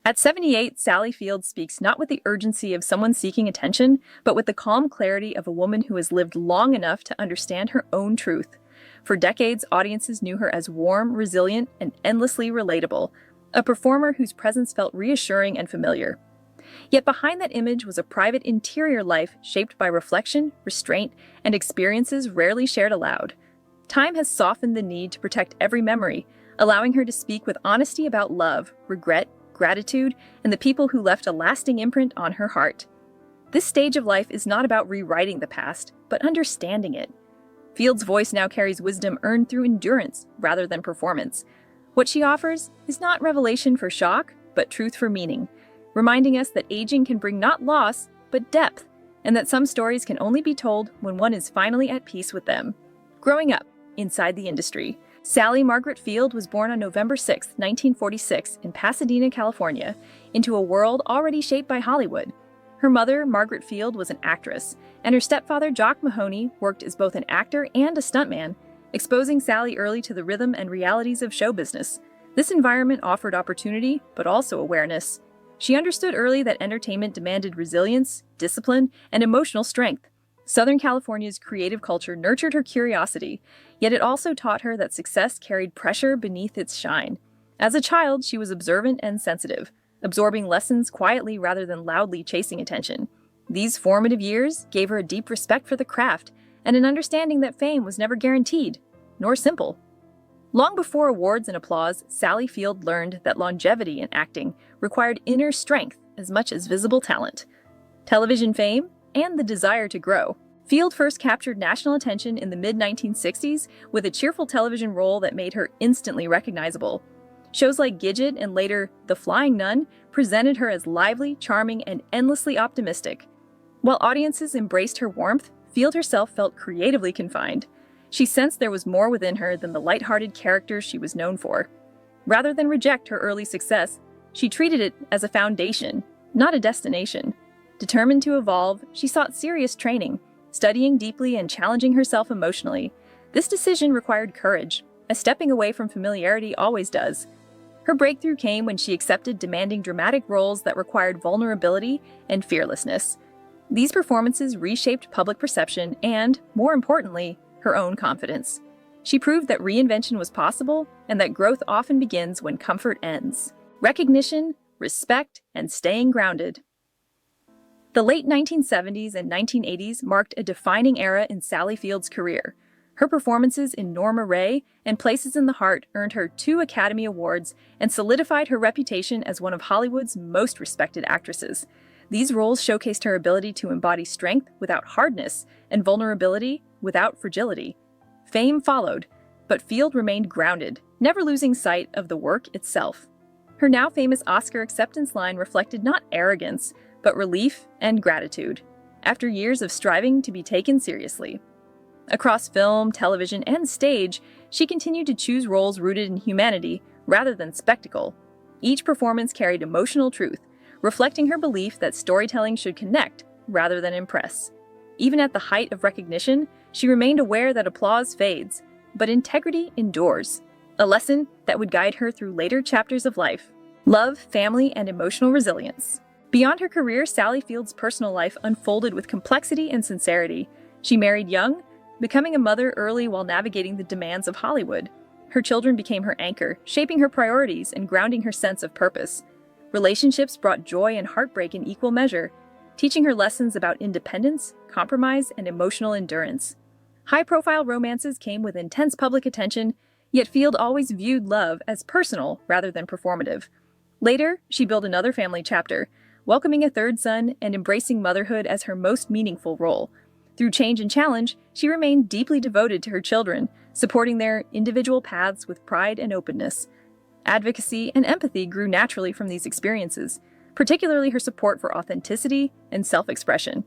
At 78, Sally Field speaks not with the urgency of someone seeking attention, but with the calm clarity of a woman who has lived long enough to understand her own truth. For decades, audiences knew her as warm, resilient, and endlessly relatable, a performer whose presence felt reassuring and familiar. Yet behind that image was a private interior life shaped by reflection, restraint, and experiences rarely shared aloud. Time has softened the need to protect every memory, allowing her to speak with honesty about love, regret, gratitude, and the people who left a lasting imprint on her heart. This stage of life is not about rewriting the past, but understanding it. Field's voice now carries wisdom earned through endurance rather than performance. What she offers is not revelation for shock, but truth for meaning, reminding us that aging can bring not loss, but depth, and that some stories can only be told when one is finally at peace with them. Growing up inside the industry, Sally Margaret Field was born on November 6, 1946, in Pasadena, California, into a world already shaped by Hollywood. Her mother, Margaret Field, was an actress, and her stepfather, Jock Mahoney, worked as both an actor and a stuntman, exposing Sally early to the rhythm and realities of show business. This environment offered opportunity, but also awareness. She understood early that entertainment demanded resilience, discipline, and emotional strength. Southern California's creative culture nurtured her curiosity, yet it also taught her that success carried pressure beneath its shine. As a child, she was observant and sensitive, absorbing lessons quietly rather than loudly chasing attention. These formative years gave her a deep respect for the craft and an understanding that fame was never guaranteed, nor simple. Long before awards and applause, Sally Field learned that longevity in acting required inner strength as much as visible talent, television fame, and the desire to grow. Field first captured national attention in the mid-1960s with a cheerful television role that made her instantly recognizable. Shows like Gidget and later The Flying Nun presented her as lively, charming, and endlessly optimistic. While audiences embraced her warmth, Field herself felt creatively confined. She sensed there was more within her than the lighthearted characters she was known for. Rather than reject her early success, she treated it as a foundation, not a destination. Determined to evolve, she sought serious training, studying deeply and challenging herself emotionally. This decision required courage, as stepping away from familiarity always does. Her breakthrough came when she accepted demanding dramatic roles that required vulnerability and fearlessness. These performances reshaped public perception and, more importantly, her own confidence. She proved that reinvention was possible and that growth often begins when comfort ends. Recognition, respect, and staying grounded. The late 1970s and 1980s marked a defining era in Sally Field's career. Her performances in Norma Rae and Places in the Heart earned her 2 Academy Awards and solidified her reputation as one of Hollywood's most respected actresses. These roles showcased her ability to embody strength without hardness and vulnerability without fragility. Fame followed, but Field remained grounded, never losing sight of the work itself. Her now famous Oscar acceptance line reflected not arrogance, but relief and gratitude, after years of striving to be taken seriously. Across film, television, and stage, she continued to choose roles rooted in humanity rather than spectacle. Each performance carried emotional truth, reflecting her belief that storytelling should connect rather than impress. Even at the height of recognition, she remained aware that applause fades, but integrity endures, a lesson that would guide her through later chapters of life. Love, family, and emotional resilience. Beyond her career, Sally Field's personal life unfolded with complexity and sincerity. She married young, becoming a mother early while navigating the demands of Hollywood. Her children became her anchor, shaping her priorities and grounding her sense of purpose. Relationships brought joy and heartbreak in equal measure, teaching her lessons about independence, compromise, and emotional endurance. High-profile romances came with intense public attention, yet Field always viewed love as personal rather than performative. Later, she built another family chapter, welcoming a 3rd son and embracing motherhood as her most meaningful role. Through change and challenge, she remained deeply devoted to her children, supporting their individual paths with pride and openness. Advocacy and empathy grew naturally from these experiences, particularly her support for authenticity and self-expression.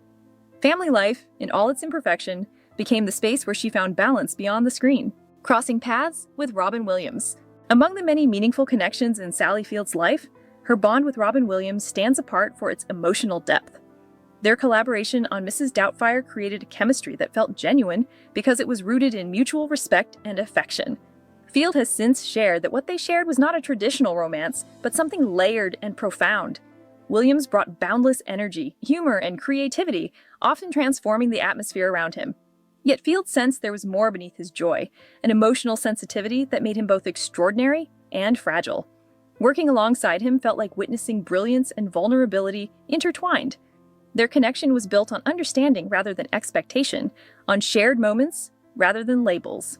Family life, in all its imperfection, became the space where she found balance beyond the screen, crossing paths with Robin Williams. Among the many meaningful connections in Sally Field's life, her bond with Robin Williams stands apart for its emotional depth. Their collaboration on Mrs. Doubtfire created a chemistry that felt genuine because it was rooted in mutual respect and affection. Field has since shared that what they shared was not a traditional romance, but something layered and profound. Williams brought boundless energy, humor, and creativity, often transforming the atmosphere around him. Yet Field sensed there was more beneath his joy, an emotional sensitivity that made him both extraordinary and fragile. Working alongside him felt like witnessing brilliance and vulnerability intertwined. Their connection was built on understanding rather than expectation, on shared moments rather than labels.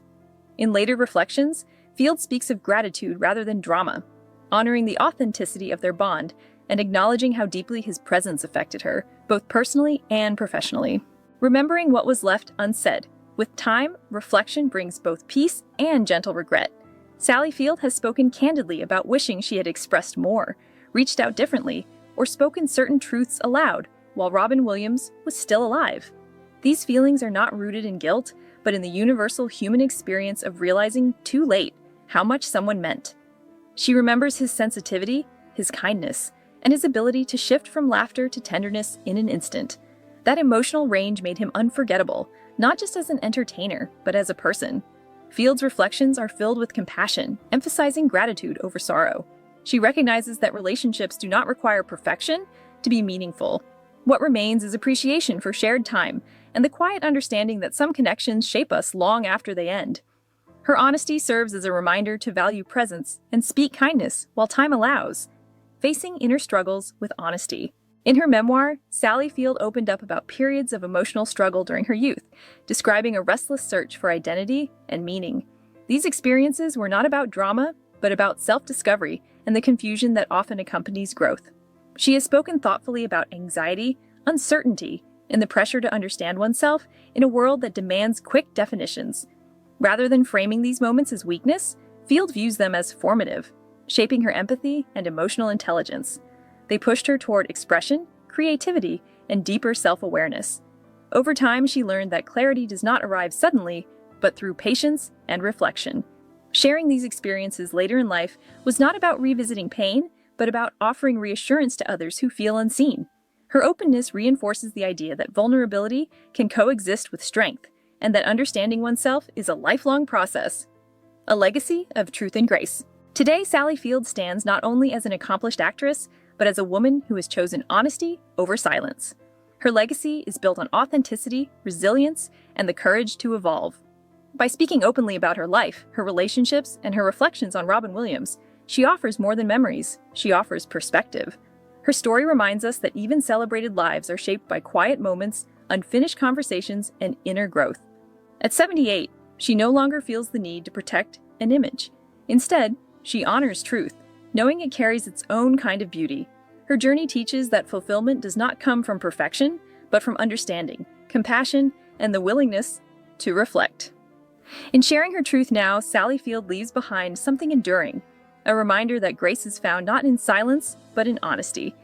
In later reflections, Field speaks of gratitude rather than drama, honoring the authenticity of their bond and acknowledging how deeply his presence affected her, both personally and professionally. Remembering what was left unsaid. With time, reflection brings both peace and gentle regret. Sally Field has spoken candidly about wishing she had expressed more, reached out differently, or spoken certain truths aloud, while Robin Williams was still alive. These feelings are not rooted in guilt, but in the universal human experience of realizing too late how much someone meant. She remembers his sensitivity, his kindness, and his ability to shift from laughter to tenderness in an instant. That emotional range made him unforgettable, not just as an entertainer, but as a person. Field's reflections are filled with compassion, emphasizing gratitude over sorrow. She recognizes that relationships do not require perfection to be meaningful. What remains is appreciation for shared time and the quiet understanding that some connections shape us long after they end. Her honesty serves as a reminder to value presence and speak kindness while time allows, facing inner struggles with honesty. In her memoir, Sally Field opened up about periods of emotional struggle during her youth, describing a restless search for identity and meaning. These experiences were not about drama, but about self-discovery and the confusion that often accompanies growth. She has spoken thoughtfully about anxiety, uncertainty, and the pressure to understand oneself in a world that demands quick definitions. Rather than framing these moments as weakness, Field views them as formative, shaping her empathy and emotional intelligence. They pushed her toward expression, creativity, and deeper self-awareness. Over time, she learned that clarity does not arrive suddenly, but through patience and reflection. Sharing these experiences later in life was not about revisiting pain, but about offering reassurance to others who feel unseen. Her openness reinforces the idea that vulnerability can coexist with strength, and that understanding oneself is a lifelong process. A legacy of truth and grace. Today, Sally Field stands not only as an accomplished actress, but as a woman who has chosen honesty over silence. Her legacy is built on authenticity, resilience, and the courage to evolve. By speaking openly about her life, her relationships, and her reflections on Robin Williams, she offers more than memories. She offers perspective. Her story reminds us that even celebrated lives are shaped by quiet moments, unfinished conversations, and inner growth. At 78, she no longer feels the need to protect an image. Instead, she honors truth, knowing it carries its own kind of beauty. Her journey teaches that fulfillment does not come from perfection, but from understanding, compassion, and the willingness to reflect. In sharing her truth now, Sally Field leaves behind something enduring, a reminder that grace is found not in silence, but in honesty,